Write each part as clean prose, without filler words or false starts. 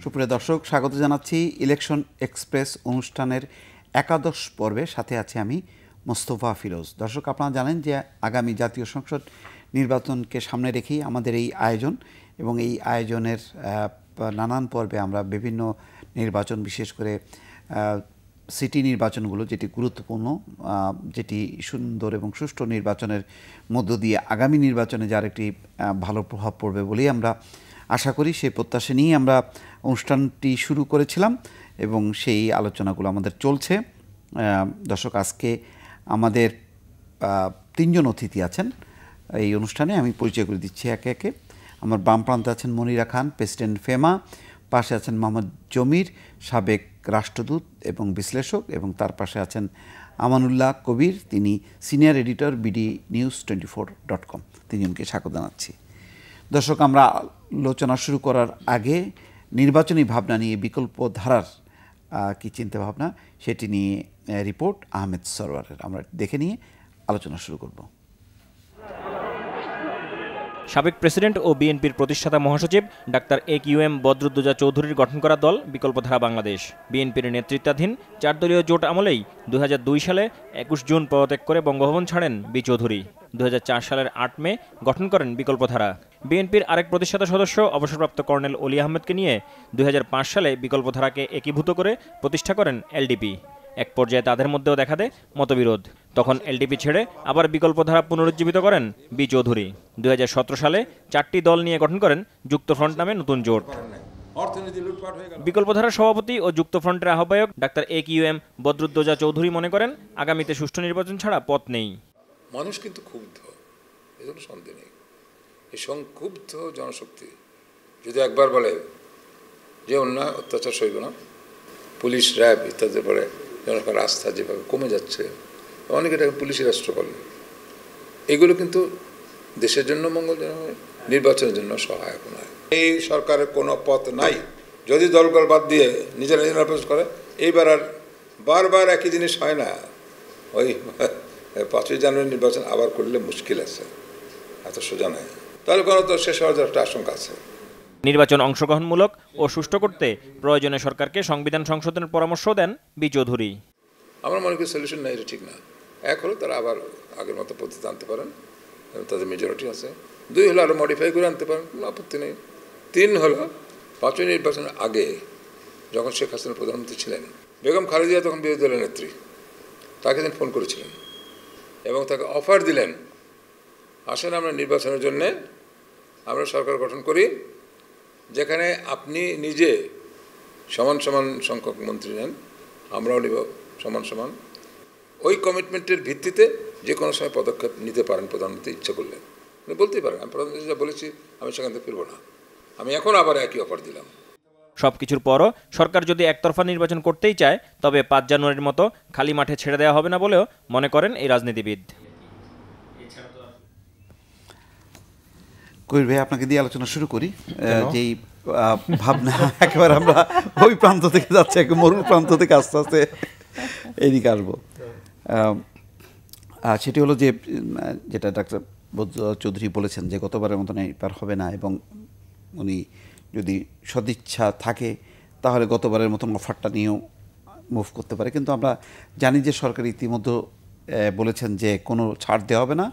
সুপ্রিয় দর্শক, স্বাগত জানাচ্ছি ইলেকশন এক্সপ্রেস অনুষ্ঠানের একাদশ পর্বে। সাথে আছি আমি মোস্তফা ফিরোজ। দর্শক, আপনারা জানেন যে আগামী জাতীয় সংসদ নির্বাচনকে সামনে রেখেই আমাদের এই আয়োজন, এবং এই আয়োজনের নানান পর্বে আমরা বিভিন্ন নির্বাচন, বিশেষ করে সিটি নির্বাচনগুলো যেটি গুরুত্বপূর্ণ, যেটি সুন্দর এবং সুষ্ঠু নির্বাচনের মধ্য দিয়ে আগামী নির্বাচনে যার একটি ভালো প্রভাব পড়বে বলেই আমরা আশা করি, সেই প্রত্যাশা নিয়ে আমরা অনুষ্ঠানটি শুরু করেছিলাম এবং সেই আলোচনাগুলো আমাদের চলছে। দর্শক, আজকে আমাদের তিনজন অতিথি আছেন এই অনুষ্ঠানে। আমি পরিচয় করে দিচ্ছি একে একে। আমার বাম প্রান্তে আছেন মনিরা খান, প্রেসিডেন্ট ফেমা। পাশে আছেন মোহাম্মদ জমির, সাবেক রাষ্ট্রদূত এবং বিশ্লেষক, এবং তার পাশে আছেন আমানুল্লাহ কবির, তিনি সিনিয়র এডিটর bdnews24.com। তিনজনকে স্বাগত জানাচ্ছি। দর্শক, আমরা আলোচনা শুরু করার আগে নির্বাচনী ভাবনা নিয়ে, বিকল্প ধারার কি চিন্তা ভাবনা, সেটি নিয়ে রিপোর্ট আহমেদ সরওয়ারের। আমরা দেখে নিয়ে আলোচনা শুরু করব। সাবেক প্রেসিডেন্ট ও বিএনপির প্রতিষ্ঠাতা মহাসচিব ডাক্তার AQM বদরুদ্দোজা চৌধুরীর গঠন করা দল বিকল্পধারা বাংলাদেশ বিএনপির নেতৃত্বাধীন 4 দলীয় জোট আমলেই 2002 সালে 21 জুন পদত্যাগ করে বঙ্গভবন ছাড়েন বি চৌধুরী। 2004 সালের 8 মে গঠন করেন বিকল্পধারা। বিএনপির আরেক প্রতিষ্ঠাতা সদস্য অবসরপ্রাপ্ত কর্নেল অলি আহমেদকে নিয়ে 2005 সালে বিকল্পধারাকে একীভূত করে প্রতিষ্ঠা করেন এলডিপি। এক পর্যায়ে তাদের মধ্যেও দেখা দেয় মতবিরোধ। তখন এলডিপি ছেড়ে আবার বিকল্পধারা পুনরুজ্জীবিত করেন বি চৌধুরী। 2017 সালে 4টি দল নিয়ে গঠন করেন যুক্তফ্রন্ট নামে নতুন জোট। বিকল্পধারার সভাপতি ও যুক্তফ্রন্টের আহ্বায়ক ডাক্তার AQM বদরুদ্দোজা চৌধুরী মনে করেন, আগামীতে সুষ্ঠু নির্বাচন ছাড়া পথ নেই। মানুষ কিন্তু ক্ষুব্ধ, এজন্য সন্দেহ নেই। এই সংক্ষুব্ধ জনশক্তি যদি একবার বলে যে অন্যায় অত্যাচার সইব না, পুলিশ, র্যাব ইত্যাদি পরে জনগণের আস্থা যেভাবে কমে যাচ্ছে, অনেকে এটাকে পুলিশের রাষ্ট্র বলে, এগুলো কিন্তু দেশের জন্য মঙ্গলজনক নয়, নির্বাচনের জন্য সহায়ক নয়। এই সরকারের কোনো পথ নাই যদি দলগল বাদ দিয়ে নিজেরা নির্বাচন করে। এইবার আর বারবার একই জিনিস হয় না। ওই 5ই জানুয়ারি নির্বাচন আবার করলে মুশকিল আছে, এত সোজা নয়। তাহলে কোনো তো শেষ হওয়ার একটা আশঙ্কা আছে। নির্বাচন অংশগ্রহণমূলক ও সুষ্ঠু করতে প্রয়োজনে সরকারকে সংবিধান সংশোধনের পরামর্শ দেন বি চৌধুরী। আমার মনে করি সলিউশন নাই, এটা ঠিক না। এক হলো তারা আবার আগের মতো পদ্ধতি আনতে পারেন, তাদের মেজরিটি আছে। 2 হলো আরও মডিফাই করে আনতে পারেন, কোনো আপত্তি নেই। 3 হলো 5ই নির্বাচনের আগে যখন শেখ হাসিনা প্রধানমন্ত্রী ছিলেন, বেগম খালেদা তখন বিরোধী দলের নেত্রী, তাকে দিন ফোন করেছিলেন এবং তাকে অফার দিলেন, আসেন আমরা নির্বাচনের জন্যে আমরা সরকার গঠন করি, যেখানে আপনি নিজে সমান সমান সংখ্যক মন্ত্রী নেন, আমরাও নিব সমান সমান। ওই কমিটমেন্টের ভিত্তিতে যে কোনো সময় পদক্ষেপ নিতে পারেন প্রধানমন্ত্রী ইচ্ছা করলে। উনি বলতেই পারেন, আমি প্রধানমন্ত্রী যা বলেছি আমি সেখান থেকে ফিরব না, আমি এখন আবার একই অফার দিলাম। সবকিছুর পরও সরকার যদি একতরফা নির্বাচন করতেই চায়, তবে 5 জানুয়ারির মতো খালি মাঠে ছেড়ে দেওয়া হবে না বলেও মনে করেন এই রাজনীতিবিদ। কবির ভাই, আপনাকে দিয়ে আলোচনা শুরু করি। যেই ভাবনা একেবারে আমরা ওই প্রান্ত থেকে যাচ্ছি, একে মরুর প্রান্ত থেকে আস্তে আস্তে এদিকে আসবো, সেটি হলো যে যেটা ডাক্তার চৌধুরী বলেছেন যে গতবারের মতন এবার হবে না, এবং উনি যদি সদিচ্ছা থাকে তাহলে গতবারের মতন অফারটা নিয়েও মুভ করতে পারে। কিন্তু আমরা জানি যে সরকার ইতিমধ্যে বলেছেন যে কোনো ছাড় দেওয়া হবে না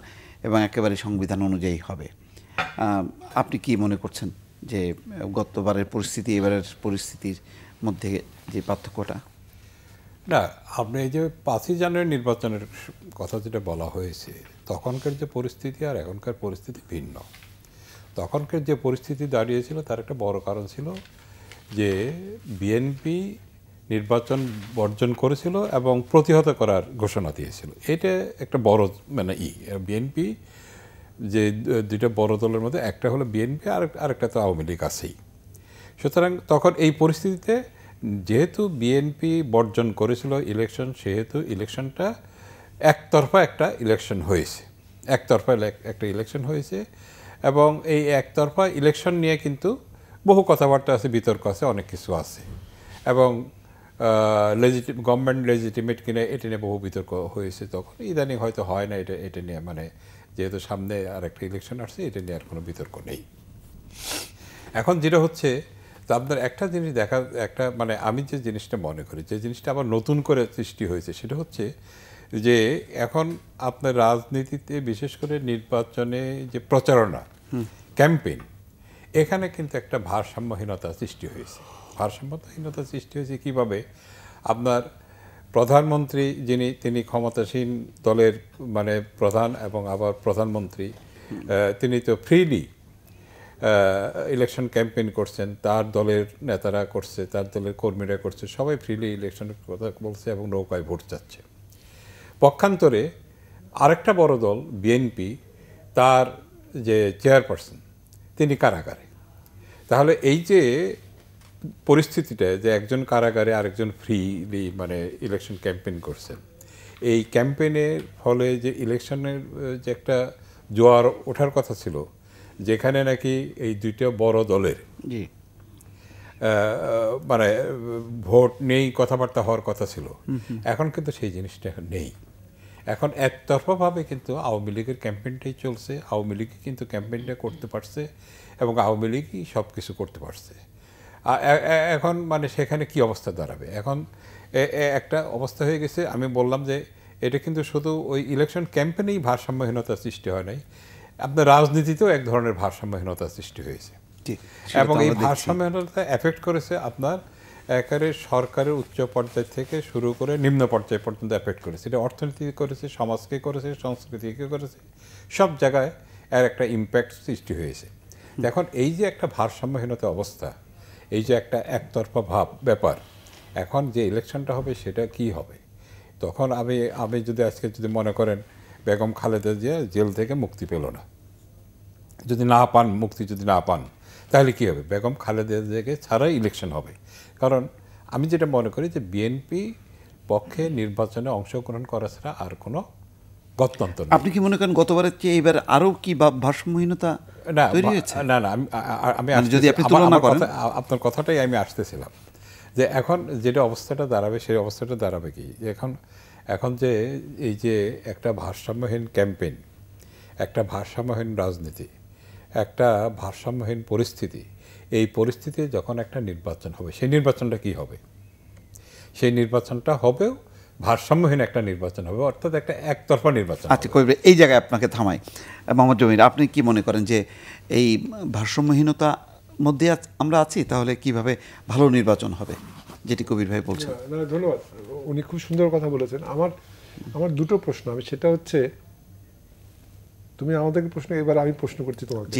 এবং একেবারে সংবিধান অনুযায়ী হবে। আপনি কি মনে করছেন যে গতবারের পরিস্থিতি এবারের পরিস্থিতির মধ্যে যে পার্থক্যটা? না, আপনি এই যে 5ই জানুয়ারি নির্বাচনের কথা যেটা বলা হয়েছে, তখনকার যে পরিস্থিতি আর এখনকার পরিস্থিতি ভিন্ন। তখনকার যে পরিস্থিতি দাঁড়িয়েছিল তার একটা বড় কারণ ছিল যে বিএনপি নির্বাচন বর্জন করেছিল এবং প্রতিহত করার ঘোষণা দিয়েছিল। এটা একটা বড় বিএনপি যে 2টা বড় দলের মধ্যে একটা হলো বিএনপি, আরেকটা তো আওয়ামী লীগ আছেই। সুতরাং তখন এই পরিস্থিতিতে যেহেতু বিএনপি বর্জন করেছিল ইলেকশন, সেহেতু ইলেকশনটা একতরফা একটা ইলেকশন হয়েছে এবং এই একতরফা ইলেকশন নিয়ে কিন্তু বহু কথাবার্তা আছে, বিতর্ক আছে, অনেক কিছু আছে এবং গভর্নমেন্ট লেজিটিমেট কিনা এটা নিয়ে বহু বিতর্ক হয়েছে। তখন ইদানিং হয়তো হয় না এটা নিয়ে, যেহেতু সামনে আর একটা ইলেকশন আসছে, এটা নিয়ে আর কোনো বিতর্ক নেই। এখন যেটা হচ্ছে, তো আপনার একটা জিনিস দেখা, একটা মানে আমি যে জিনিসটা মনে করি, যে জিনিসটা আবার নতুন করে সৃষ্টি হয়েছে, সেটা হচ্ছে যে এখন আপনার রাজনীতিতে বিশেষ করে নির্বাচনে যে প্রচারণা, ক্যাম্পেইন, এখানে কিন্তু একটা ভারসাম্যহীনতা সৃষ্টি হয়েছে। ভারসাম্যহীনতা সৃষ্টি হয়েছে কীভাবে? আপনার প্রধানমন্ত্রী যিনি, তিনি ক্ষমতাসীন দলের মানে প্রধান এবং আবার প্রধানমন্ত্রী, তিনি তো ফ্রিলি ইলেকশন ক্যাম্পেইন করছেন, তার দলের নেতারা করছে, তার দলের কর্মীরা করছে, সবাই ফ্রিলি ইলেকশনের কথা বলছে এবং নৌকায় ভোট চাচ্ছে। পক্ষান্তরে আরেকটা বড় দল বিএনপি, তার যে চেয়ারপারসন তিনি কারাগারে। তাহলে এই যে পরিস্থিতিটা, যে একজন কারাগারে আরেকজন ফ্রিলি মানে ইলেকশন ক্যাম্পেইন করছেন, এই ক্যাম্পেইনের ফলে যে ইলেকশনের যে একটা জোয়ার ওঠার কথা ছিল, যেখানে নাকি এই দুইটা বড় দলের মানে ভোট নেই, কথাবার্তা হওয়ার কথা ছিল, এখন কিন্তু সেই জিনিসটা নেই। এখন একতরফাভাবে কিন্তু আওয়ামী লীগের ক্যাম্পেইনটাই চলছে, আওয়ামী লীগই কিন্তু ক্যাম্পেইনটা করতে পারছে এবং আওয়ামী লীগই সব কিছু করতে পারছে। এখন মানে সেখানে কি অবস্থা দাঁড়াবে? এখন একটা অবস্থা হয়ে গেছে, আমি বললাম যে এটা কিন্তু শুধু ওই ইলেকশন ক্যাম্পেইনেই ভারসাম্যহীনতার সৃষ্টি হয় নাই, আপনার রাজনীতিতেও এক ধরনের ভারসাম্যহীনতার সৃষ্টি হয়েছে। এবং এই ভারসাম্যহীনতা এফেক্ট করেছে আপনার একেবারে সরকারের উচ্চ পর্যায় থেকে শুরু করে নিম্ন পর্যায় পর্যন্ত এফেক্ট করেছে। এটা অর্থনীতিকে করেছে, সমাজকে করেছে, সংস্কৃতিকে করেছে, সব জায়গায় এর একটা ইম্প্যাক্ট সৃষ্টি হয়েছে। এখন এই যে একটা ভারসাম্যহীনতা অবস্থা, এই যে একটা একতরফা ব্যাপার, এখন যে ইলেকশনটা হবে সেটা কি হবে? তখন আমি যদি আজকে যদি মনে করেন বেগম খালেদা জিয়া জেল থেকে মুক্তি পেল না, যদি না পান, মুক্তি যদি না পান, তাহলে কী হবে? বেগম খালেদা জিয়াকে ছাড়াই ইলেকশন হবে। কারণ আমি যেটা মনে করি যে বিএনপি পক্ষে নির্বাচনে অংশগ্রহণ করা ছাড়া আর কোনো গত্যন্তর নেই। আপনি কি মনে করেন গতবারের চেয়ে এবার আরও কি ভারসাম্যহীনতা তৈরি হয়েছে? না, আমি যদি আপনি তুলনা করেন, আপনার কথাটাই আমি আসতেছিলাম যে এখন যেটা অবস্থাটা দাঁড়াবে, সেই অবস্থাটা দাঁড়াবে কি, এখন যে এই যে একটা ভারসাম্যহীন ক্যাম্পেইন, একটা ভারসাম্যহীন রাজনীতি, একটা ভারসাম্যহীন পরিস্থিতি, এই পরিস্থিতিতে যখন একটা নির্বাচন হবে, সেই নির্বাচনটা কি হবে? সেই নির্বাচনটা হবেও ভারসাম্যহীন একটা নির্বাচন হবে, অর্থাৎ একটা একতরফা নির্বাচন। আচ্ছা, কবির, এই জায়গায় আপনাকে থামাই। মোহাম্মদ জমির, আপনি কি মনে করেন যে এই ভারসাম্যহীনতা মধ্যে আমরা আছি, তাহলে কিভাবে ভালো নির্বাচন হবে, যেটি কবির ভাই বলছেন? না, ধন্যবাদ, উনি খুব সুন্দর কথা বলেছেন। আমার দুটো প্রশ্ন, সেটা হচ্ছে, তুমি আমাদেরকে প্রশ্ন, এবার আমি প্রশ্ন করছি তোমাকে।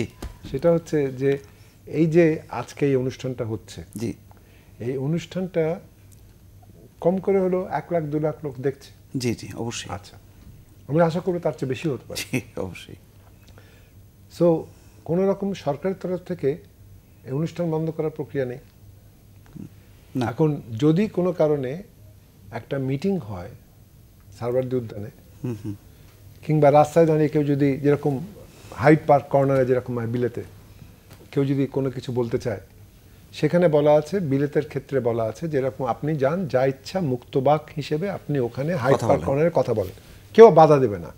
সেটা হচ্ছে যে এই যে আজকে এই অনুষ্ঠানটা হচ্ছে, এই অনুষ্ঠানটা কম করে হলো 1 লাখ 2 লাখ লোক দেখছে। জি জি, অবশ্যই। আচ্ছা, আমরা আশা করবো তার চেয়ে বেশি হতে পারে। অবশ্যই। সো কোনো রকম সরকারের তরফ থেকে এই অনুষ্ঠান বন্ধ করার প্রক্রিয়া নেই। এখন যদি কোনো কারণে একটা মিটিং হয় সারবারদি উদ্যানে, কিংবা রাস্তায় দাঁড়িয়ে কেউ যদি, যেরকম হাইড পার্ক কর্নারে যেরকম হয় বিলেতে, কেউ যদি কোনো কিছু বলতে চায়, সেখানে বলা আছে, বিলেতের ক্ষেত্রে বলা আছে যেরকম আপনি যান, যা ইচ্ছা মুক্তবাক হিসেবে আপনি ওখানে হাইড পার্ক কর্নারে কথা বলেন, কেউ বাধা দেবে না।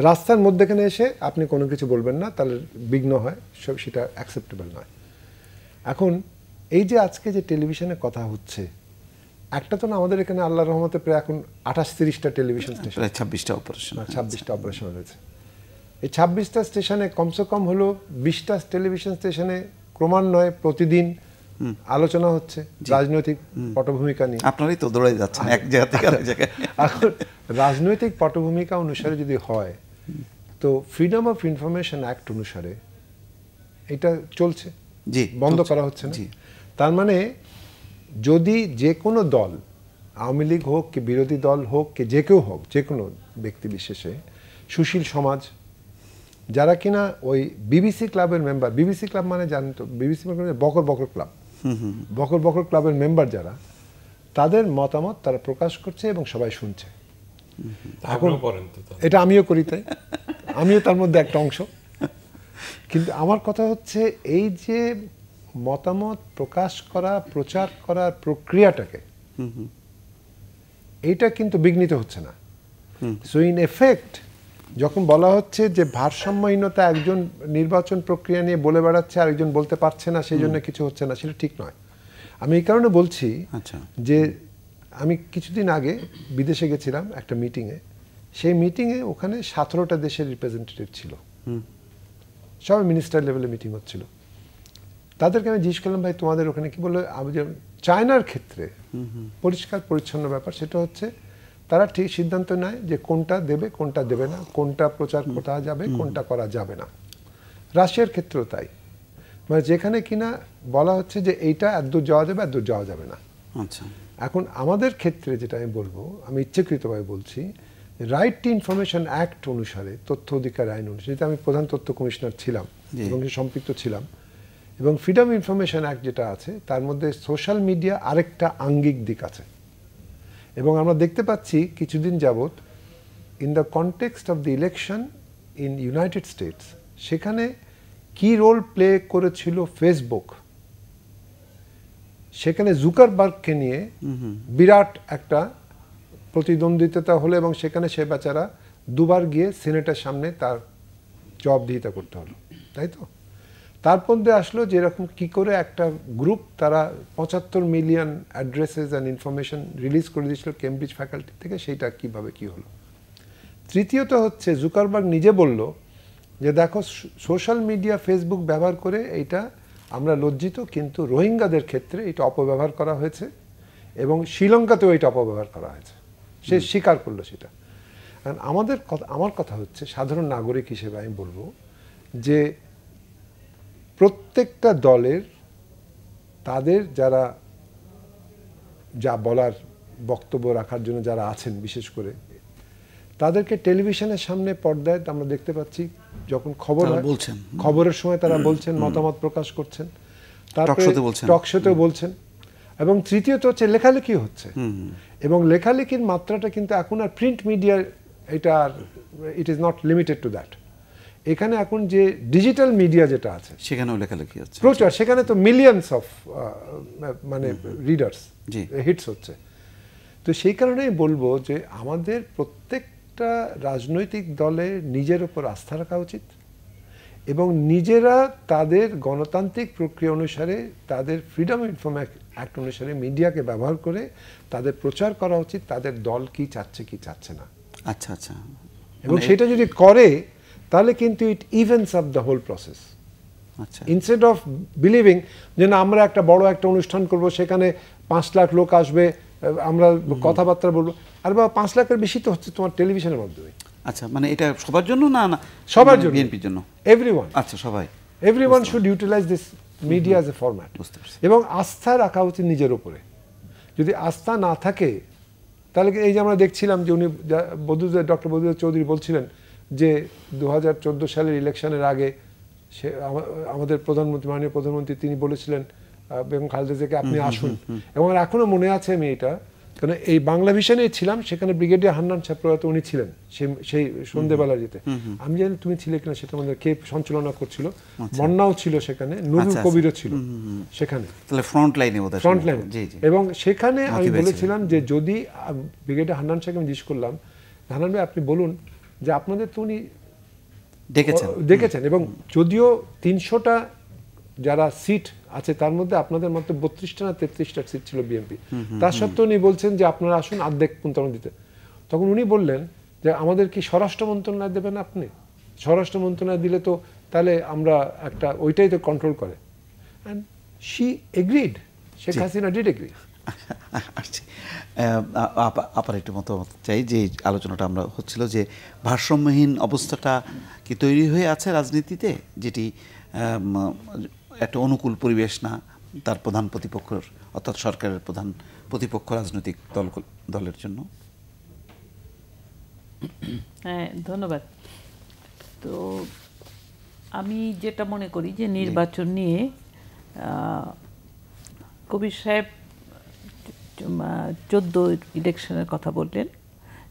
রাস্তার মধ্যেখানে এসে আপনি কোনো কিছু বলবেন না, তাহলে বিঘ্ন হয়, সেটা অ্যাকসেপ্টেবল নয়। এখন এই যে আজকে যে টেলিভিশনে কথা হচ্ছে, একটা তো না, আমাদের এখানে আল্লাহর রহমতে প্রায় এখন 28-30টা টেলিভিশন স্টেশন, 26টা অপারেশন, 26টা অপারেশন হয়েছে। এই 26টা স্টেশনে কমসে কম হলো 20টা টেলিভিশন স্টেশনে ক্রমান্বয়ে প্রতিদিন আলোচনা হচ্ছে রাজনৈতিক পটভূমিকা নিয়ে। আপনারাই তো দৌড়াই যাচ্ছেন এক জায়গা থেকে আরেক জায়গায়। এখন রাজনৈতিক পটভূমিকা অনুসারে যদি হয়, তো ফ্রিডম অফ ইনফরমেশন অ্যাক্ট অনুসারে এটা চলছে, বন্ধ করা হচ্ছে না। তার মানে যদি যে কোনো দল, আওয়ামী লীগ হোক কি বিরোধী দল হোক কি যে কেউ হোক, যে কোনো ব্যক্তি বিশেষে, সুশীল সমাজ, যারা কিনা ওই বিবিসি ক্লাবের মেম্বার, বিবিসি ক্লাব মানে জানেন তো, বিবিসি বকর বকর ক্লাব, বকর বকর ক্লাবের মেম্বার যারা, তাদের মতামত তারা প্রকাশ করছে এবং সবাই শুনছে। এখন এটা আমিও করি, তাই আমিও তার মধ্যে একটা অংশ। কিন্তু আমার কথা হচ্ছে, এই যে মতামত প্রকাশ করা, প্রচার করার প্রক্রিয়াটাকে, এইটা কিন্তু বিঘ্নিত হচ্ছে না। সো ইন এফেক্ট যখন বলা হচ্ছে যে ভারসাম্যহীনতা, একজন নির্বাচন প্রক্রিয়া নিয়ে বলে বেড়াচ্ছে আর একজন বলতে পারছে না, সেই জন্য কিছু হচ্ছে না, সেটা ঠিক নয়। আমি এই কারণে বলছি আচ্ছা যে আমি কিছুদিন আগে বিদেশে গেছিলাম একটা মিটিংয়ে, সেই মিটিংয়ে ওখানে 17টা দেশের রিপ্রেজেন্টেটিভ ছিল, সবাই মিনিস্টার লেভেলে মিটিং হচ্ছিল। তাদেরকে আমি জিজ্ঞেস করলাম, ভাই তোমাদের ওখানে কি বললো? চায়নার ক্ষেত্রে পরিষ্কার পরিচ্ছন্ন ব্যাপার, সেটা হচ্ছে তারা ঠিক সিদ্ধান্ত নেয় যে কোনটা দেবে কোনটা দেবে না, কোনটা প্রচার করা যাবে কোনটা করা যাবে না। রাশিয়ার ক্ষেত্রেও তাই, মানে যেখানে কিনা বলা হচ্ছে যে এইটা এতদূর যাওয়া যাবে এতদূর যাওয়া যাবে না। আচ্ছা এখন আমাদের ক্ষেত্রে যেটা আমি বলবো, আমি ইচ্ছাকৃতভাবে বলছি, রাইট টু ইনফরমেশন অ্যাক্ট অনুসারে, তথ্য অধিকার আইন অনুসারে, যেটা আমি প্রধান তথ্য কমিশনার ছিলাম এবং সম্পৃক্ত ছিলাম, এবং ফ্রিডম ইনফরমেশন অ্যাক্ট যেটা আছে তার মধ্যে সোশ্যাল মিডিয়া আরেকটা আঙ্গিক দিক আছে। এবং আমরা দেখতে পাচ্ছি কিছুদিন যাবৎ in the context of the election in United states, সেখানে কি রোল প্লে করেছিল ফেসবুক, সেখানে জুকারবার্গকে নিয়ে বিরাট একটা প্রতিদ্বন্দ্বিতা হলো এবং সেখানে সে বেচারা দুবার গিয়ে সিনেটের সামনে তার জবাবদিহিতা করতে হলো, তাই তো? তারপর দিয়ে আসলো যে এরকম কী করে একটা গ্রুপ তারা 75 million addresses and information release করে দিয়েছিল কেমব্রিজ ফ্যাকাল্টি থেকে, সেইটা কিভাবে কি হলো। তৃতীয়ত হচ্ছে জুকারবার্গ নিজে বলল যে দেখো সোশ্যাল মিডিয়া ফেসবুক ব্যবহার করে এইটা আমরা লজ্জিত, কিন্তু রোহিঙ্গাদের ক্ষেত্রে এটা অপব্যবহার করা হয়েছে এবং শ্রীলঙ্কাতেও এটা অপব্যবহার করা হয়েছে, সে স্বীকার করলো সেটা। আমার কথা হচ্ছে সাধারণ নাগরিক হিসেবে আমি বলবো যে প্রত্যেকটা দলের তাদের যারা যা বলার বক্তব্য রাখার জন্য যারা আছেন, বিশেষ করে তাদেরকে টেলিভিশনের সামনে পর্দায় আমরা দেখতে পাচ্ছি যখন খবর বলছেন, খবরের সময় তারা বলছেন, মতামত প্রকাশ করছেন, তারপরে টকশোতে বলছেন, এবং তৃতীয়ত হচ্ছে লেখালেখি হচ্ছে। এবং লেখালেখির মাত্রাটা কিন্তু এখন আর প্রিন্ট মিডিয়া এটা আর it is not limited to that. এখানে এখন যে ডিজিটাল মিডিয়া যেটা আছে সেখানেও লেখালেখি হচ্ছে প্রচার, সেখানে তো মিলিয়নস অফ মানে রিডার্স হিটস হচ্ছে। তো সেই কারণেই বলবো যে আমাদের প্রত্যেকটা রাজনৈতিক দলে নিজের উপর আস্থা রাখা উচিত এবং নিজেরা তাদের গণতান্ত্রিক প্রক্রিয়া অনুসারে, তাদের ফ্রিডম ইনফরমেশন অ্যাক্ট অনুসারে মিডিয়াকে ব্যবহার করে তাদের প্রচার করা উচিত তাদের দল কি চাচ্ছে কি চাচ্ছে না। আচ্ছা আচ্ছা, এবং সেটা যদি করে তাহলে কিন্তু it evens up the whole process. আচ্ছা, ইনস্টেড অফ বিলিভিং যে না আমরা একটা বড় একটা অনুষ্ঠান করব, সেখানে 5 লাখ লোক আসবে, আমরা কথাবার্তা বলবো, আর বাবা 5 লাখের বেশি তো হচ্ছে তোমার টেলিভিশনের মাধ্যমে। আচ্ছা, মানে এটা সবার জন্য না? না সবার জন্য, বিএনপির জন্য, এভরিওয়ান। আচ্ছা, সবাই, everyone should utilise this media as a format. এবং আস্থা রাখা উচিত নিজের উপরে। যদি আস্থা না থাকে তাহলে এই যে আমরা দেখছিলাম যে উনি ডক্টর বদরুদ্দোজা চৌধুরী বলছিলেন যে 2014 সালের ইলেকশনের আগে সে আমাদের প্রধানমন্ত্রী, মাননীয় প্রধানমন্ত্রী, তিনি বলেছিলেন বেগম খালেদা জিয়াকে আপনি আসুন। এবং এখনো মনে আছে আমি এটা, কারণ এই বাংলা ভিশনে ছিলাম, সেখানে ব্রিগেডিয়ার হান্নান সাহেব প্রয়াত উনি ছিলেন সেই সন্ধ্যেবেলা যেতে। আমি জানি তুমি ছিলে কিনা সেটা, আমাদের কে সঞ্চালনা করছিল, বন্যাও ছিল সেখানে, নুরুল কবিরও ছিল সেখানে, ফ্রন্ট লাইনে। এবং সেখানে আমি বলেছিলাম যে যদি ব্রিগেডিয়ার হান্নান সাহেবকে আমি জিজ্ঞেস করলাম, হান্নান ভাই আপনি বলুন যে আপনাদের তো উনি দেখেছেন, এবং যদিও 300টা যারা সিট আছে তার মধ্যে আপনাদের মাত্র 32টা না 33টা সিট ছিল বিএনপি, তার সত্ত্বেও উনি বলছেন যে আপনারা আসুন অর্ধেক মন্ত্রণালয় দিতে। তখন উনি বললেন যে আমাদের কি স্বরাষ্ট্র মন্ত্রণালয় দেবেন আপনি? স্বরাষ্ট্র মন্ত্রণালয় দিলে তো তাহলে আমরা একটা ওইটাই তো কন্ট্রোল করে। And she agreed, Sheikh Hasina did agree. আপার একটু মতামত চাই, যে আলোচনাটা আমরা হচ্ছিল যে ভারসাম্যহীন অবস্থাটা কি তৈরি হয়ে আছে রাজনীতিতে, যেটি একটা অনুকূল পরিবেশ না তার প্রধান প্রতিপক্ষের, অর্থাৎ সরকারের প্রধান প্রতিপক্ষ রাজনৈতিক দলের জন্য। হ্যাঁ, ধন্যবাদ। তো আমি যেটা মনে করি যে নির্বাচন নিয়ে কবির সাহেব 14 ইলেকশনের কথা বললেন,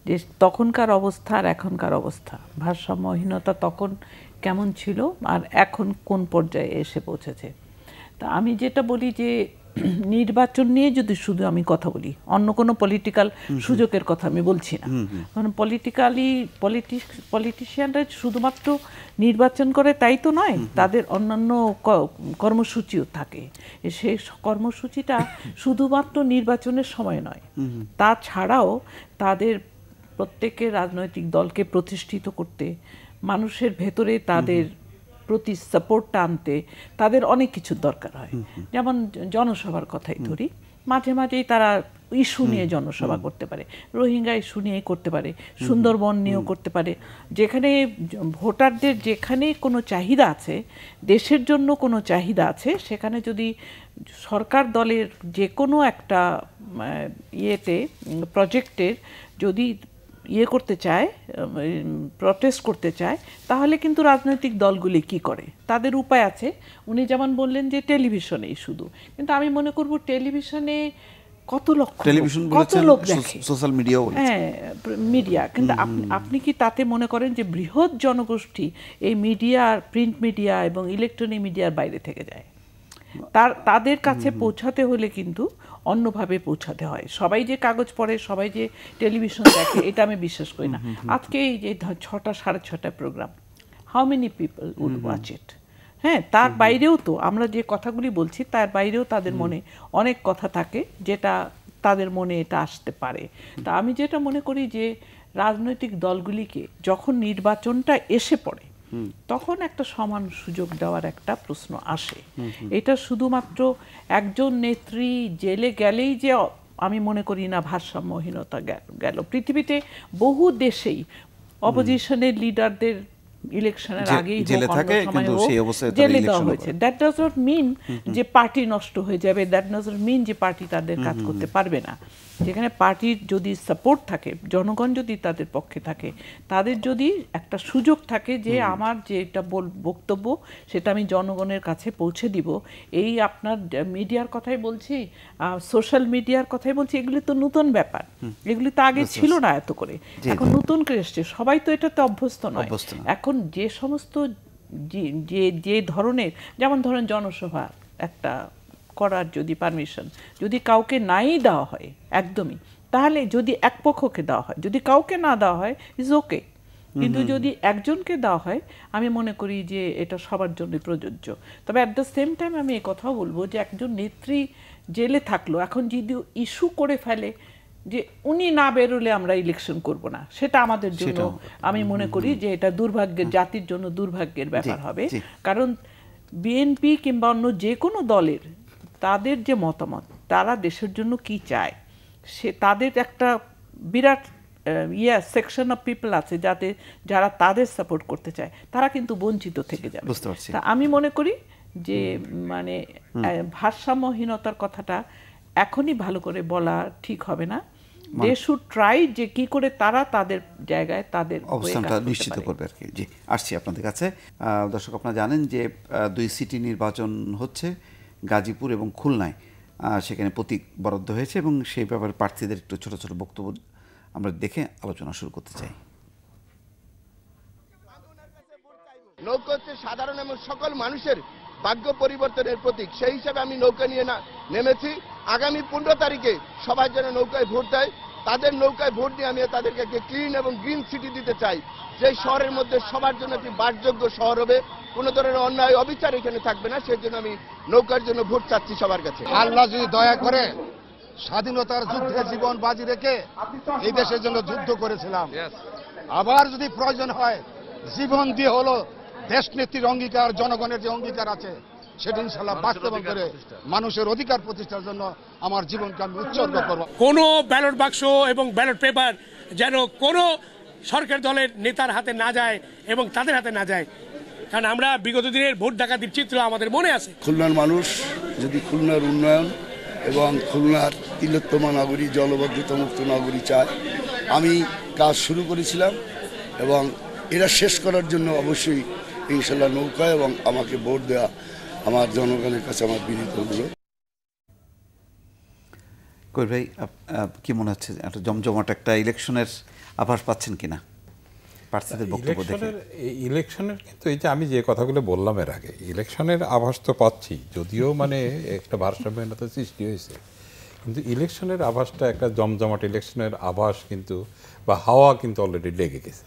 যে তখনকার অবস্থা আর এখনকার অবস্থা, ভারসাম্যহীনতা তখন কেমন ছিল আর এখন কোন পর্যায়ে এসে পৌঁছেছে। তা আমি যেটা বলি যে নির্বাচন নিয়ে যদি শুধু আমি কথা বলি, অন্য কোনো পলিটিক্যাল সুযোগের কথা আমি বলছি না, কারণ পলিটিশিয়ানরা শুধুমাত্র নির্বাচন করে তাই তো নয়, তাদের অন্যান্য কর্মসূচিও থাকে। সেই কর্মসূচিটা শুধুমাত্র নির্বাচনের সময় নয়, তাছাড়াও তাদের প্রত্যেকের রাজনৈতিক দলকে প্রতিষ্ঠিত করতে, মানুষের ভেতরে তাদের প্রতি সাপোর্টটা আনতে তাদের অনেক কিছুর দরকার হয়। যেমন জনসভার কথাই ধরি, মাঝে মাঝেই তারা ইস্যু নিয়ে জনসভা করতে পারে, রোহিঙ্গা ইস্যু নিয়ে করতে পারে, সুন্দরবন নিয়েও করতে পারে। যেখানে ভোটারদের যেখানে কোনো চাহিদা আছে, দেশের জন্য কোনো চাহিদা আছে, সেখানে যদি সরকার দলের যে কোনো একটা প্রজেক্টের যদি করতে চায়, প্রটেস্ট করতে চায়, তাহলে কিন্তু রাজনৈতিক দলগুলি কি করে, তাদের উপায় আছে। উনি যেমন বললেন যে টেলিভিশনেই শুধু, কিন্তু আমি মনে করব টেলিভিশনে কত লোক দেখে, সোশ্যাল মিডিয়া, হ্যাঁ মিডিয়া, কিন্তু আপনি কি তাতে মনে করেন যে বৃহৎ জনগোষ্ঠী এই মিডিয়া, প্রিন্ট মিডিয়া এবং ইলেকট্রনিক মিডিয়ার বাইরে থেকে যায়? তাদের কাছে পৌঁছাতে হলে কিন্তু অন্যভাবে পৌঁছাতে হয়। সবাই যে কাগজ পড়ে, সবাই যে টেলিভিশন দেখে, এটা আমি বিশ্বাস করি না। আজকে এই যে 6টা 6:30 program, how many people would watch it? হ্যাঁ, তার বাইরেও তো আমরা যে কথাগুলি বলছি, তার বাইরেও তাদের মনে অনেক কথা থাকে যেটা তাদের মনে এটা আসতে পারে। তা আমি যেটা মনে করি যে রাজনৈতিক দলগুলিকে যখন নির্বাচনটা এসে পড়ে, তখন একটা সমান সুযোগ দেওয়ার একটা প্রশ্ন আসে। এটা শুধুমাত্র একজন নেত্রী জেলে গেলেই যে আমি মনে করি না ভারসাম্যহীনতা গেল। পৃথিবীতে বহু দেশেই অপোজিশনের লিডারদের ইলেকশনের আগেই জেলে দেওয়া হয়েছে। দ্যাট ডাজ নট মিন যে পার্টি নষ্ট হয়ে যাবে, দ্যাট ডাজ নট মিন যে পার্টি তাদের কাজ করতে পারবে না। যেখানে পার্টির যদি সাপোর্ট থাকে, জনগণ যদি তাদের পক্ষে থাকে, তাদের যদি একটা সুযোগ থাকে যে আমার যেটা বক্তব্য সেটা আমি জনগণের কাছে পৌঁছে দিব। এই আপনার মিডিয়ার কথাই বলছি, সোশ্যাল মিডিয়ার কথাই বলছি, এগুলি তো নতুন ব্যাপার, এগুলি তো আগে ছিল না এত করে, এখন নতুন করে এসছে। সবাই তো এটাতে অভ্যস্ত নয়। এখন যে সমস্ত যে ধরনের, যেমন ধরেন জনসভা একটা করার যদি পারমিশন যদি কাউকে নাই দেওয়া হয় একদমই, তাহলে যদি এক পক্ষকে দেওয়া হয়, যদি কাউকে না দেওয়া হয় ইজ ওকে, কিন্তু যদি একজনকে দেওয়া হয় আমি মনে করি যে এটা সবার জন্য প্রযোজ্য। তবে অ্যাট দ্য সেম টাইম আমি এই কথাও বলবো যে একজন নেত্রী জেলে থাকলো, এখন যদি ইস্যু করে ফেলে যে উনি না বেরোলে আমরা ইলেকশন করব না, সেটা আমাদের জন্য আমি মনে করি যে এটা দুর্ভাগ্যের, জাতির জন্য দুর্ভাগ্যের ব্যাপার হবে। কারণ বিএনপি কিংবা অন্য যে কোনো দলের তাদের যে মতামত, তারা দেশের জন্য কি চায়, সে তাদের একটা বিরাট সেকশন অফ পিপল আছে যারা তাদের সাপোর্ট করতে চায়, তারা কিন্তু বঞ্চিত থেকে যাবে। তা আমি মনে করি যে মানে ভারসাম্যহীনতার কথাটা এখনই ভালো করে বলা ঠিক হবে না। দে শুড ট্রাই যে কি করে তারা তাদের জায়গায় তাদের অবস্থানটা নিশ্চিত করবে আর কি। জি, আসছি আপনাদের কাছে। দর্শক, আপনারা জানেন যে 2 সিটি নির্বাচন হচ্ছে, গাজীপুর এবং খুলনায়। সেখানে প্রতীক বরাদ্দ হয়েছে এবং সেই ব্যাপারে প্রার্থীদের একটু ছোট ছোট বক্তব্য আমরা দেখে আলোচনা শুরু করতে চাই। নৌকা হচ্ছে সাধারণ এবং সকল মানুষের ভাগ্য পরিবর্তনের প্রতীক। সেই হিসাবে আমি নৌকা নিয়ে নেমেছি। আগামী 15 তারিখে সবাই যেন নৌকায় ভোট দেয়, তাদের নৌকায় ভোট দিয়ে আমি তাদেরকে একটি ক্লিন এবং গ্রিন সিটি দিতে চাই, যে শহরের মধ্যে সবার জন্য একটি বাসযোগ্য শহর হবে, কোনো ধরনের অন্যায় অবিচার এখানে থাকবে না। সেই জন্য আমি নৌকার জন্য ভোট চাচ্ছি সবার কাছে। আল্লাহ যদি দয়া করে, স্বাধীনতার যুদ্ধে জীবন বাজি রেখে এই দেশের জন্য যুদ্ধ করেছিলাম, আবার যদি প্রয়োজন হয় জীবন দিয়ে হলো দেশ নেত্রীর অঙ্গীকার, জনগণের যে অঙ্গীকার আছে সেটা ইনশাআল্লাহ বাস্তবায়ন করে মানুষের অধিকার প্রতিষ্ঠার জন্য আমার জীবনকে আমি উৎসর্গ করব। কোন ব্যালট বাক্স এবং ব্যালট পেপার যেন কোনো সরকার দলের নেতার হাতে না যায় এবং তাদের হাতে না যায়, কারণ আমরা বিগত দিনের ভোট ডাকাতির চিত্র আমাদের মনে আছে। খুলনার মানুষ যদি খুলনার উন্নয়ন এবং খুলনার তিলোত্তমা নগরী, জলবদ্ধতা মুক্ত নগরী চায়, আমি কাজ শুরু করেছিলাম এবং এরা শেষ করার জন্য অবশ্যই ইনশাল্লাহ নৌকা এবং আমাকে ভোট দেওয়া আমার জনগণের কাছে আমার বিনীত অনুরোধ। কবির ভাই, কি মনে হচ্ছে, একটা জমজমাট একটা ইলেকশনের আভাস পাচ্ছেন কিনা? প্রার্থীদের বক্তব্য দেখে? ইলেকশনের কিন্তু এই যে আমি যে কথাগুলো বললাম এর আগে, ইলেকশনের আভাস তো পাচ্ছি, যদিও মানে একটা ভারসাম্যহীনতা সৃষ্টি হয়েছে, কিন্তু ইলেকশনের আভাসটা একটা জমজমাট ইলেকশনের আভাস কিন্তু, বা হাওয়া কিন্তু অলরেডি লেগে গেছে।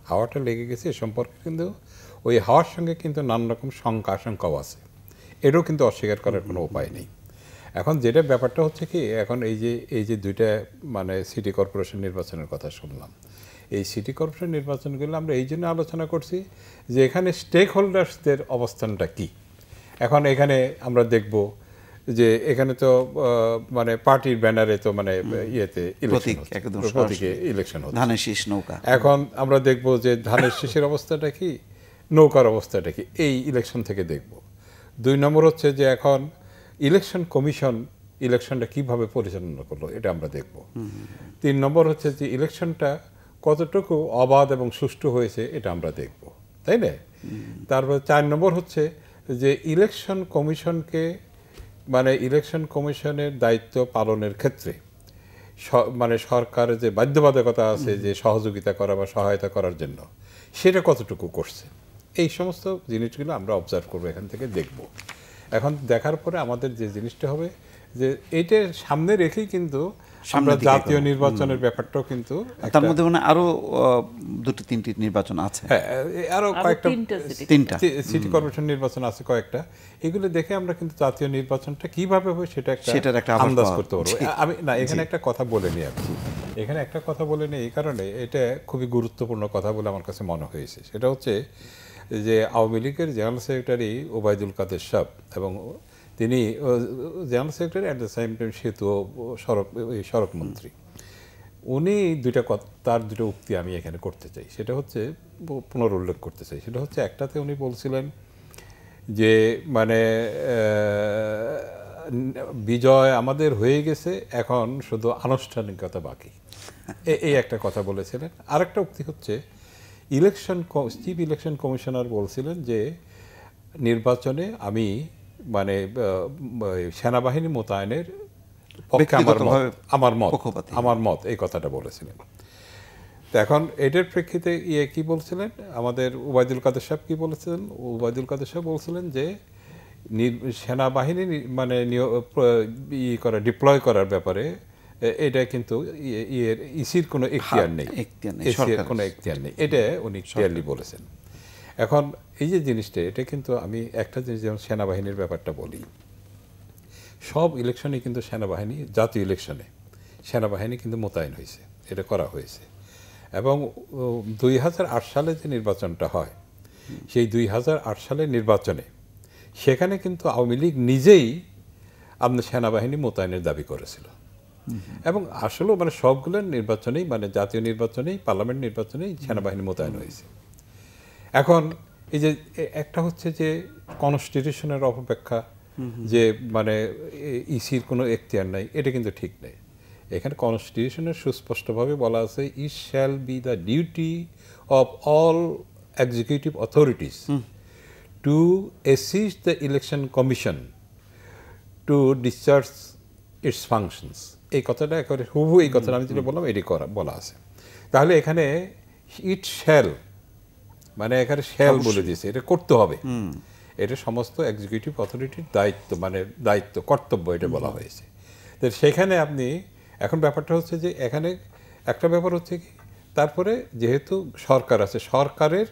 হাওয়াটা লেগে গেছে এ সম্পর্কে, কিন্তু ওই হাওয়ার সঙ্গে কিন্তু নানা রকম শঙ্কা আশঙ্কাও আছে, এটাও কিন্তু অস্বীকার করার কোনো উপায় নেই। এখন যেটা ব্যাপারটা হচ্ছে কি, এখন এই যে দুইটা মানে সিটি কর্পোরেশন নির্বাচনের কথা শুনলাম, এই সিটি কর্পোরেশন নির্বাচনগুলো আমরা এই জন্য আলোচনা করছি যে এখানে স্টেক হোল্ডার্সদের অবস্থানটা কি। এখন এখানে আমরা দেখব যে এখানে তো মানে পার্টির ব্যানারে তো মানে ইয়েতে ইলেকশন হচ্ছে, ধানের শীষ নৌকা। এখন আমরা দেখব যে ধানের শীষের অবস্থাটা কি, নৌকার অবস্থাটা কি, এই ইলেকশন থেকে দেখব। 2 নম্বর হচ্ছে যে এখন ইলেকশন কমিশন ইলেকশনটা কিভাবে পরিচালনা করলো, এটা আমরা দেখব। 3 নম্বর হচ্ছে যে ইলেকশনটা কতটুকু অবাধ এবং সুষ্ঠু হয়েছে, এটা আমরা দেখব, তাই না? তারপর 4 নম্বর হচ্ছে যে ইলেকশন কমিশনকে মানে ইলেকশন কমিশনের দায়িত্ব পালনের ক্ষেত্রে মানে সরকারের যে বাধ্যবাধকতা আছে যে সহযোগিতা করা বা সহায়তা করার জন্য, সেটা কতটুকু করছে, এই সমস্ত জিনিসগুলো আমরা অবজার্ভ করবো, এখান থেকে দেখব। এখন দেখার পরে আমাদের যে জিনিসটা হবে যে এইটার সামনে রেখেই কিন্তু আমরা জাতীয় নির্বাচনের ব্যাপারটাও কিন্তু, তার মধ্যে মানে আরো 2-3টি নির্বাচন আছে, হ্যাঁ আরো কয়েকটা 3টা সিটি কর্পোরেশন নির্বাচন আছে কয়েকটা, এগুলো দেখে আমরা কিন্তু জাতীয় নির্বাচনটা কিভাবে হবে সেটার একটা আন্দাজ করতে পারবো। আমি না এখানে একটা কথা বলে নিই, এখানে একটা কথা বলে নিই এই কারণে, এটা খুবই গুরুত্বপূর্ণ কথা বলে আমার কাছে মনে হয়েছে। সেটা হচ্ছে যে আওয়ামী লীগের জেনারেল সেক্রেটারি ওবায়দুল কাদের সাহেব, এবং তিনি general secretary at the same time সেতু সড়ক মন্ত্রী, উনি তার দুটো উক্তি আমি এখানে করতে চাই, সেটা হচ্ছে পুনরুল্লেখ করতে চাই। সেটা হচ্ছে একটাতে উনি বলছিলেন যে মানে বিজয় আমাদের হয়ে গেছে, এখন শুধু আনুষ্ঠানিকতা বাকি, এই একটা কথা বলেছিলেন। আরেকটা উক্তি হচ্ছে চিফ ইলেকশন কমিশনার বলছিলেন যে নির্বাচনে আমি মানে সেনাবাহিনী মোতায়েনের পক্ষে আমার মত এই কথাটা বলেছিলেন। তো এখন এটার প্রেক্ষিতে কি বলছিলেন আমাদের ওবায়দুল কাদের সাহেব, কি বলেছিলেন? ওবায়দুল কাদের সাহেব বলছিলেন যে সেনাবাহিনী মানে ডিপ্লয় করার ব্যাপারে এটা কিন্তু ইসির কোনো এখতিয়ার নেই, কোনো এখতিয়ার নেই, এটা উনি ক্লিয়ারলি বলেছেন। এখন এই যে জিনিসটা, এটা কিন্তু আমি একটা জিনিস যেমন সেনাবাহিনীর ব্যাপারটা বলি, সব ইলেকশনে কিন্তু সেনাবাহিনী, জাতীয় ইলেকশনে সেনাবাহিনী কিন্তু মোতায়েন হয়েছে, এটা করা হয়েছে। এবং 2008 সালে যে নির্বাচনটা হয়, সেই 2008 সালের নির্বাচনে সেখানে কিন্তু আওয়ামী লীগ নিজেই আপনার সেনাবাহিনী মোতায়েনের দাবি করেছিল, এবং আসলেও মানে সবগুলো নির্বাচনেই মানে জাতীয় নির্বাচনেই পার্লামেন্ট নির্বাচনেই সেনাবাহিনী মোতায়েন হয়েছে। এখন এই যে একটা হচ্ছে যে কনস্টিটিউশনের অপেক্ষা, যে মানে ইসির কোনো এখতিয়ার নাই, এটা কিন্তু ঠিক নেই। এখানে কনস্টিটিউশনের সুস্পষ্টভাবে বলা আছে, it shall be the duty of all executive authorities to assist the election commission to discharge its functions. এই কথাটা একেবারে হুবহু এই কথাটা আমি যেটা বললাম এটি বলা আছে। তাহলে এখানে ইট শ্যাল মানে এখানে শ্যাল বলে দিয়েছে, এটা করতে হবে, এটা সমস্ত এক্সিকিউটিভ অথরিটির দায়িত্ব, মানে দায়িত্ব কর্তব্য, এটা বলা হয়েছে। তো সেখানে আপনি এখন ব্যাপারটা হচ্ছে যে এখানে একটা ব্যাপার হচ্ছে কি, তারপরে যেহেতু সরকার আছে, সরকারের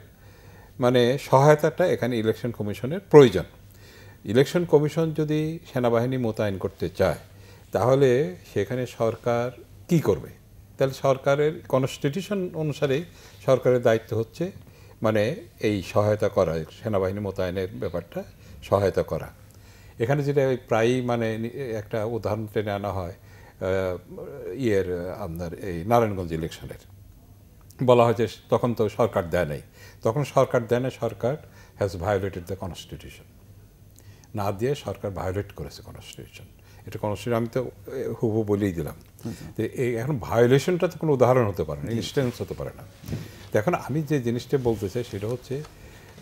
মানে সহায়তাটা এখানে ইলেকশন কমিশনের প্রয়োজন। ইলেকশন কমিশন যদি সেনাবাহিনী মোতায়েন করতে চায়, তাহলে সেখানে সরকার কি করবে? তাহলে সরকারের কনস্টিটিউশন অনুসারে সরকারের দায়িত্ব হচ্ছে মানে এই সহায়তা করা, সেনাবাহিনী মোতায়েনের ব্যাপারটা সহায়তা করা। এখানে যেটা প্রায়ই মানে একটা উদাহরণ টেনে আনা হয় আপনার এই নারায়ণগঞ্জ ইলেকশনের, বলা হয় যে তখন তো সরকার দেয় নাই, তখন সরকার দেয় না, সরকার হ্যাজ ভায়োলেটেড দ্য কনস্টিটিউশন, না দিয়ে সরকার ভায়োলেট করেছে কনস্টিটিউশন। এটা কনস্টিটিউশন আমি তো হুবহু বলেই দিলাম। তো এই এখন ভায়োলেশনটা তো কোনো উদাহরণ হতে পারে না, ইনস্ট্যান্স হতে পারে না। তো এখন আমি যে জিনিসটা বলতে চাই সেটা হচ্ছে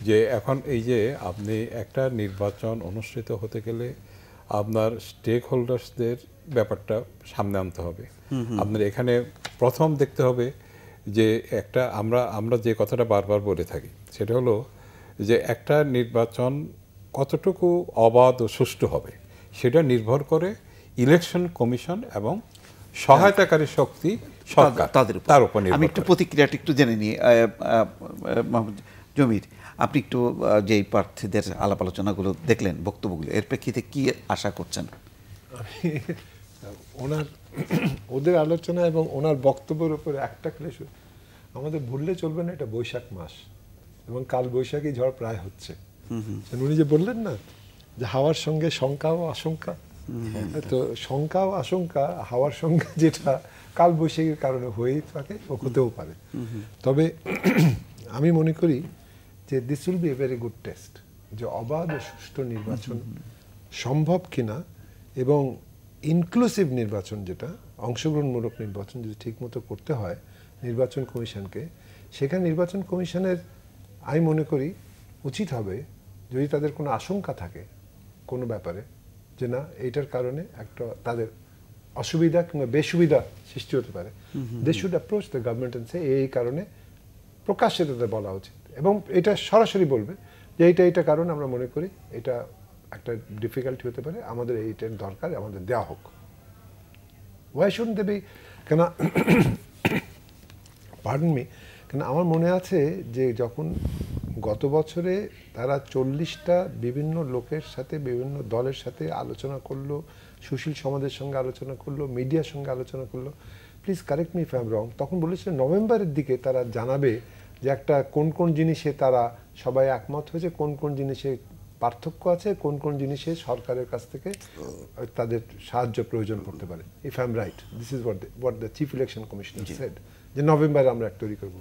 যে এখন এই যে আপনি একটা নির্বাচন অনুষ্ঠিত হতে গেলে আপনার স্টেক হোল্ডার্সদের ব্যাপারটা সামনে আনতে হবে। আপনার এখানে প্রথম দেখতে হবে যে একটা আমরা যে কথাটা বারবার বলে থাকি সেটা হলো যে একটা নির্বাচন কতটুকু অবাধ ও সুষ্ঠু হবে সেটা নির্ভর করে ইলেকশন কমিশন এবং সহায়তাকারী শক্তি সরকার তার উপর নির্ভর। আমি একটু প্রতিক্রিয়াটা একটু জেনে নিই মোহাম্মদ জমির, আপনি একটু যেই প্রার্থীদের আলাপ আলোচনাগুলো দেখলেন, বক্তব্যগুলো, এর প্রেক্ষিতে কি আশা করছেন? ওদের আলোচনা এবং ওনার বক্তব্যের উপরে একটা ক্লেশ আমাদের ভুললে চলবে না, এটা বৈশাখ মাস এবং কাল বৈশাখী ঝড় প্রায় হচ্ছে। উনি যে বললেন না যে হাওয়ার সঙ্গে শঙ্কা ও আশঙ্কা, তো শঙ্কা ও আশঙ্কা হাওয়ার সঙ্গে যেটা কাল বৈশাখীর কারণে হয়েই থাকে ও হতেও পারে। তবে আমি মনে করি যে this will B a very good test, যে অবাধ ও সুষ্ঠু নির্বাচন সম্ভব কিনা এবং ইনক্লুসিভ নির্বাচন, যেটা অংশগ্রহণমূলক নির্বাচন যদি ঠিকমতো করতে হয় নির্বাচন কমিশনকে, সেখানে নির্বাচন কমিশনের আমি মনে করি উচিত হবে যদি তাদের কোনো আশঙ্কা থাকে কোনো ব্যাপারে যে না এইটার কারণে একটা তাদের অসুবিধা কিংবা বেসুবিধা সৃষ্টি হতে পারে, they should approach the government and সে এই কারণে প্রকাশ্যে তাদের বলা উচিত এবং এটা সরাসরি বলবে যে এইটা কারণ আমরা মনে করি এটা একটা ডিফিকাল্টি হতে পারে, আমাদের এইটার দরকার, আমাদের দেওয়া হোক। ওয়াই শুডন্ট দে বি, কেন পার্ডন মি, কেন আমার মনে আছে যে যখন গত বছরে তারা 40টা বিভিন্ন লোকের সাথে বিভিন্ন দলের সাথে আলোচনা করলো, সুশীল সমাজের সঙ্গে আলোচনা করলো, মিডিয়ার সঙ্গে আলোচনা করলো, please correct me if I M রং, তখন বলেছিলেন নভেম্বরের দিকে তারা জানাবে যে একটা কোন কোন জিনিসে তারা সবাই একমত হয়েছে, কোন কোন জিনিসে পার্থক্য আছে, কোন কোন জিনিসে সরকারের কাছ থেকে তাদের সাহায্য প্রয়োজন পড়তে পারে। If I am right, this is what the chief election commissioner said, যে নভেম্বরে আমরা একটা তৈরি করবো।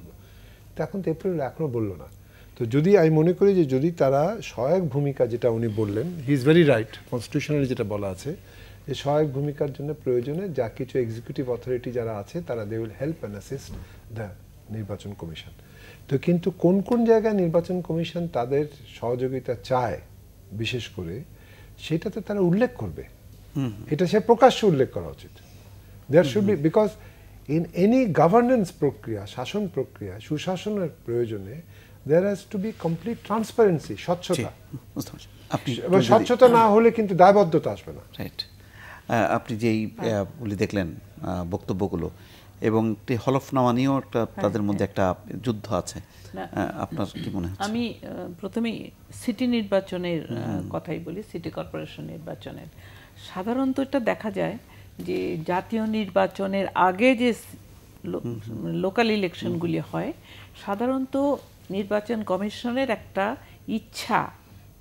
তো এখন তো এপ্রিল এখনো বললো না। তো যদি আমি মনে করি যে যদি তারা সহায়ক ভূমিকা, যেটা উনি বললেন, he is very right, constitutionally যেটা বলা আছে যে সহায়ক ভূমিকার জন্য প্রয়োজনে যা কিছু এক্সিকিউটিভ অথরিটি যারা আছে তারা they will help and assist the নির্বাচন কমিশন। তো কিন্তু কোন কোন জায়গায় নির্বাচন কমিশন তাদের সহযোগিতা চায় বিশেষ করে সেটাতে তারা উল্লেখ করবে, এটা সে প্রকাশ্যে উল্লেখ করা উচিত। There should be, because in any governance প্রক্রিয়া, শাসন প্রক্রিয়া, সুশাসনের প্রয়োজনে there has to be complete transparency, স্বচ্ছতা। এবং স্বচ্ছতা না হলে কিন্তু দায়বদ্ধতা আসবে না। রাইট। আপনি যেই দেখলেন বক্তব্যগুলো এবং হলফনামা নিয়েও একটা তাদের মধ্যে একটা যুদ্ধ আছে, আপনার কি মনে হয়? আমি প্রথমেই সিটি নির্বাচনের কথাই বলি, সিটি কর্পোরেশন নির্বাচনের। সাধারণত এটা দেখা যায় যে জাতীয় নির্বাচনের আগে যে লোকাল ইলেকশনগুলি হয়, সাধারণত নির্বাচন কমিশনের একটা ইচ্ছা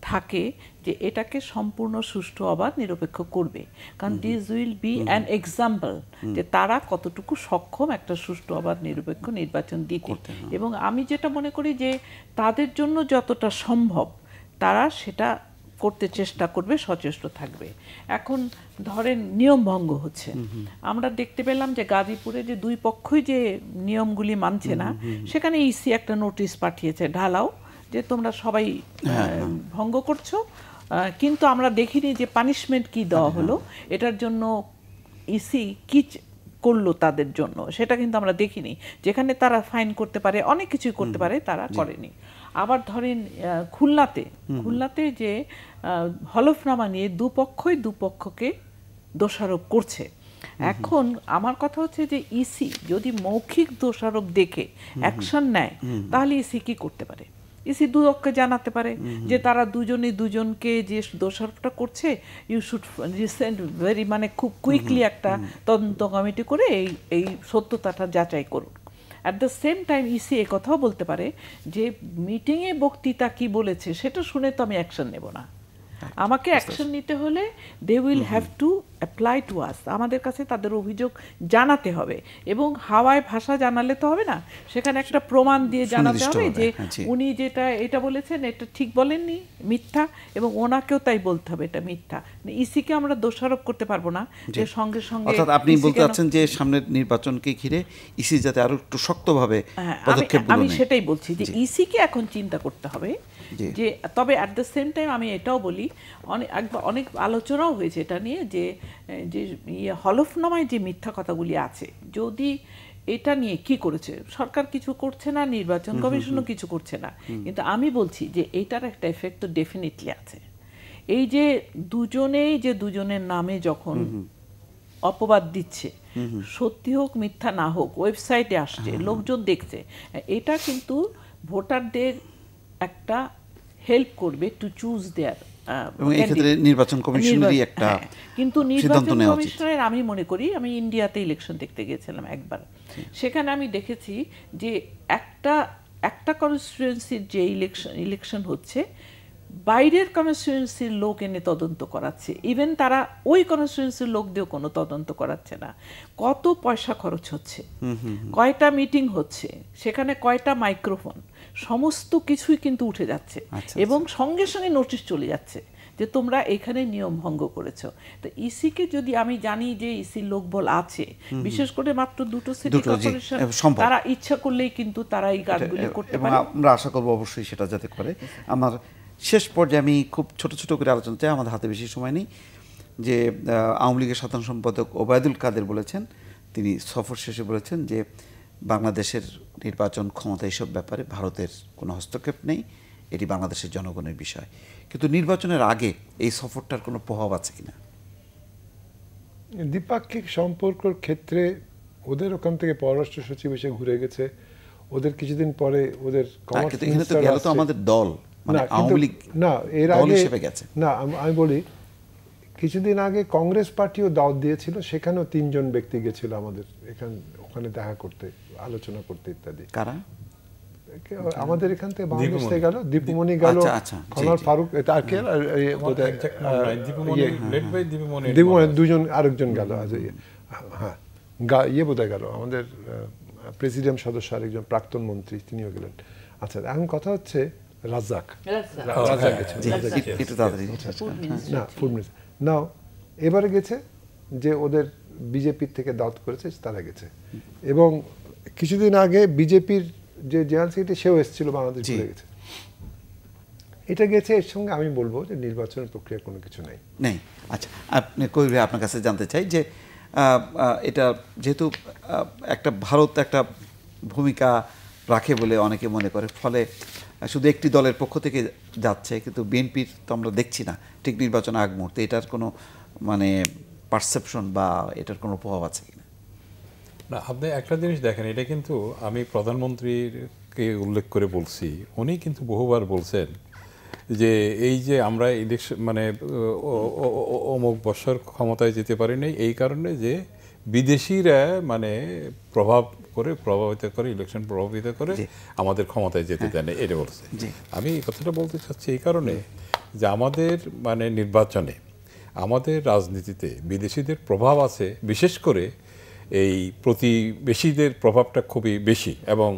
থাকে যে এটাকে সম্পূর্ণ সুষ্ঠু অবাধ নিরপেক্ষ করবে, কারণ this will be an example যে তারা কতটুকু সক্ষম একটা সুষ্ঠু অবাধ নিরপেক্ষ নির্বাচন দিতে। এবং আমি যেটা মনে করি যে তাদের জন্য যতটা সম্ভব তারা সেটা করতে চেষ্টা করবে, সচেষ্ট থাকবে। এখন ধরেন নিয়ম ভঙ্গ হচ্ছে, আমরা দেখতে পেলাম যে গাজীপুরে যে দুই পক্ষই যে নিয়মগুলি মানছে না, সেখানে ইসি একটা নোটিশ পাঠিয়েছে ঢালাও যে তোমরা সবাই ভঙ্গ করছো, কিন্তু আমরা দেখিনি যে পানিশমেন্ট কি দেওয়া হলো, এটার জন্য ইসি কি করলো তাদের জন্য সেটা কিন্তু আমরা দেখিনি। যেখানে তারা ফাইন করতে পারে, অনেক কিছুই করতে পারে, তারা করেনি। আবার ধরেন খুলনাতে যে হলফনামা নিয়ে দুপক্ষই দুপক্ষকে দোষারোপ করছে। এখন আমার কথা হচ্ছে যে ইসি যদি মৌখিক দোষারোপ দেখে অ্যাকশন নেয়, তাহলে ইসি কি করতে পারে? ইসি দুদককে জানাতে পারে যে তারা দুজনই দুজনকে যে দোষারোপটা করছে, ইউ শুড রিসেন্ট ভেরি, মানে খুব কুইকলি একটা তদন্ত কমিটি করে এই সত্যতাটা যাচাই করুন। At the same time EC এ কথাও বলতে পারে যে মিটিংয়ে বক্তৃতা কি বলেছে সেটা শুনে তো আমি অ্যাকশন নেব না, আমাকে অ্যাকশন নিতে হলে they will have to apply to us, আমাদের কাছে তাদের অভিযোগ জানাতে হবে। এবং হাওয়ায় ভাষা জানালে তো হবে না, সেখানে একটা প্রমাণ দিয়ে জানাতে হবে যে উনি যেটা এটা বলেছেন এটা ঠিক বলেননি, মিথ্যা, এবং ওনাকেও তাই বলতে হবে এটা মিথ্যা। ইসিকে আমরা দোষারোপ করতে পারবো না যে সঙ্গে সঙ্গে। অর্থাৎ আপনি বলতে চাচ্ছেন যে সামনের নির্বাচনকে ঘিরে ইসি যাতে আরো একটু শক্তভাবে পদক্ষেপ নেয়। আমি সেটাই বলছি যে ইসিকে এখন চিন্তা করতে হবে যে, তবে অ্যাট দ্য সেম টাইম আমি এটাও বলি, অনেক আলোচনাও হয়েছে এটা নিয়ে যে হলফনামায় যে মিথ্যা কথাগুলি আছে, যদি এটা নিয়ে কি করেছে? সরকার কিছু করছে না, নির্বাচন কমিশনও কিছু করছে না, কিন্তু আমি বলছি যে এইটার একটা এফেক্ট তো ডেফিনেটলি আছে। এই যে দুজনের নামে যখন অপবাদ দিচ্ছে, সত্যি হোক মিথ্যা না হোক, ওয়েবসাইটে আসছে, লোকজন দেখছে, এটা কিন্তু ভোটারদের একটা হেল্প করবে টু চুজ দেয়ার। এবং এই ক্ষেত্রে নির্বাচন কমিশনেরই একটা কিন্তু নির্বাচন কমিশনের আমি মনে করি, আমি ইন্ডিয়াতে ইলেকশন দেখতে গিয়েছিলাম একবার, সেখানে আমি দেখেছি যে একটা কনস্টিটিউয়েন্সির যে ইলেকশন হচ্ছে, বাইরের কনস্টিটিউয়েন্সির লোক এনে তদন্ত করাচ্ছে, ইভেন তারা ওই কনস্টিটিউয়েন্সির লোক দিয়েও কোনো তদন্ত করাচ্ছে না। কত পয়সা খরচ হচ্ছে, কয়টা মিটিং হচ্ছে, সেখানে কয়টা মাইক্রোফোন, সমস্ত কিছুই কিন্তু উঠে যাচ্ছে এবং সঙ্গে সঙ্গে নোটিশ চলে যাচ্ছে যে তোমরা এখানে নিয়ম ভঙ্গ করেছো। তো ইসিকে যদি আমি জানি যে ইসির লোকবল আছে, বিশেষ করে মাত্র দুটো সিটি কর্পোরেশন, তারা ইচ্ছা করলেই কিন্তু তারা এই কাজগুলি করতে পারে। আমরা আশা করবো অবশ্যই সেটা যাতে করে। আমার শেষ পর্যায়ে আমি খুব ছোট ছোট করে আলোচনা চাই, আমাদের হাতে বেশি সময় নেই, যে আওয়ামী লীগের সাধারণ সম্পাদক ওবায়দুল কাদের বলেছেন, তিনি সফর শেষে বলেছেন যে বাংলাদেশের নির্বাচন ক্ষমতা এইসব ব্যাপারে ভারতের কোনো হস্তক্ষেপ নেই, এটি বাংলাদেশের জনগণের বিষয়। কিন্তু নির্বাচনের আগে এই সফরটার কোনো প্রভাব আছে কিনা? দ্বিপাক্ষিক সম্পর্কের ক্ষেত্রে ওদের ওখান থেকে পররাষ্ট্র সচিব এসে ঘুরে গেছে, ওদের কিছুদিন পরে ওদের আমাদের দল না এর আগে না, আমি বলি কিছুদিন আগে কংগ্রেস পার্টিও দাওয়াত দিয়েছিল, সেখানেও 3 জন ব্যক্তি গেছিল আমাদের ওখানে দেখা করতে, আলোচনা করতে ইত্যাদি। কারা? আমাদের এখান থেকে বাংলাদেশ থেকে গেল, দীপুমণি গেল, কমল ফারুক, দীপুমণি, দুজন আরেকজন গেল, হ্যাঁ বোধহয় গেল, আমাদের প্রেসিডিয়াম সদস্য আরেকজন প্রাক্তন মন্ত্রী, তিনিও গেলেন। আচ্ছা, এখন কথা হচ্ছে রাজ্জাক নাও এবারে গেছে, যে ওদের বিজেপির থেকে দাওয়াত করেছে তারা গেছে, এবং কিছুদিন আগে বিজেপির যে জেনারেল সেক্রেটারি সেও এসেছিল, বাংলাদেশ ঘুরে গেছে। এটা গেছে, এর সঙ্গে আমি বলবো যে নির্বাচনের প্রক্রিয়া কোনো কিছু নেই। আচ্ছা, আপনি কই ভাই আপনার কাছে জানতে চাই যে এটা যেহেতু একটা ভারত একটা ভূমিকা রাখে বলে অনেকে মনে করে, ফলে শুধু একটি দলের পক্ষ থেকে যাচ্ছে, কিন্তু বিএনপির তো আমরা দেখছি না ঠিক নির্বাচন আগ মুহূর্তে, এটার কোনো মানে পারসেপশন বা এটার কোনো প্রভাব আছে কিনা? না, আপনি একটা জিনিস দেখেন, এটা কিন্তু আমি প্রধানমন্ত্রীকে উল্লেখ করে বলছি, উনি কিন্তু বহুবার বলছেন যে এই যে আমরা ইলেকশন মানে অমুক বছর ক্ষমতায় যেতে পারিনি এই কারণে যে বিদেশিরা মানে প্রভাবিত করে ইলেকশন প্রভাবিত করে আমাদের ক্ষমতায় যেতে দেয় না, এটা বলছে। আমি এই কথাটা বলতে চাচ্ছি এই কারণে যে আমাদের মানে নির্বাচনে, আমাদের রাজনীতিতে বিদেশিদের প্রভাব আছে, বিশেষ করে এই প্রতিবেশীদের প্রভাবটা খুবই বেশি, এবং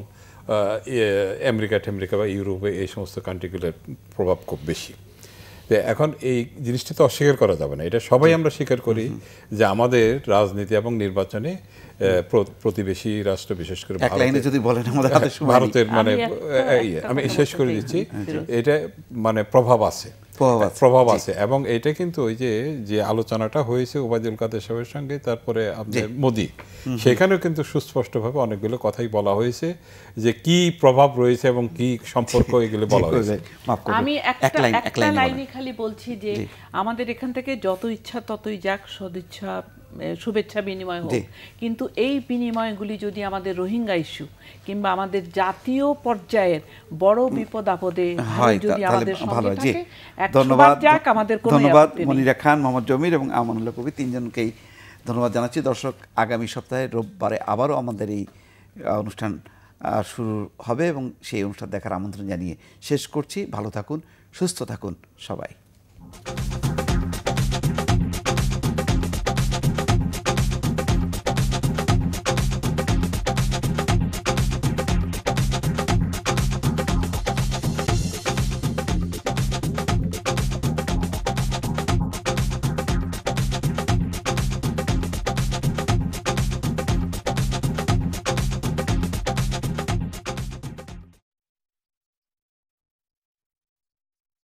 আমেরিকা বা ইউরোপে এই সমস্ত কান্ট্রিগুলোর প্রভাব খুব বেশি। এখন এই জিনিসটা তো অস্বীকার করা যাবে না, এটা সবাই আমরা স্বীকার করি যে আমাদের রাজনীতি এবং নির্বাচনে প্রতিবেশী রাষ্ট্র, বিশেষ করে ভারতের মানে আমি শেষ করে দিচ্ছি, এটা মানে প্রভাব আছে। এবং এটা কিন্তু ওই যে আলোচনাটা হয়েছে ওবায়দুল কাদের সাহেবের সঙ্গে, তারপরে আপনার মোদি, সেখানেও কিন্তু সুস্পষ্টভাবে অনেকগুলো কথাই বলা হয়েছে যে কি প্রভাব রয়েছে এবং কি সম্পর্ক, এগুলো বলা হয়েছে। আমি একটা লাইনে খালি বলছি যে আমাদের এখান থেকে যত ইচ্ছা ততই যাক, সদিচ্ছা শুভেচ্ছা বিনিময় হোক, কিন্তু এই বিনিময়গুলি যদি আমাদের রোহিঙ্গা ইস্যু কিংবা আমাদের জাতীয় পর্যায়ের বড় বিপদ আপদে যদি আমাদের সঙ্গে থাকে, ধন্যবাদ মনিরা খান, মোহাম্মদ জমির এবং আমানুল্লাহ কবির, তিনজনকেই ধন্যবাদ জানাচ্ছি। দর্শক, আগামী সপ্তাহে রোববারে আবারও আমাদের এই অনুষ্ঠান শুরু হবে এবং সেই অনুষ্ঠান দেখার আমন্ত্রণ জানিয়ে শেষ করছি। ভালো থাকুন, সুস্থ থাকুন সবাই।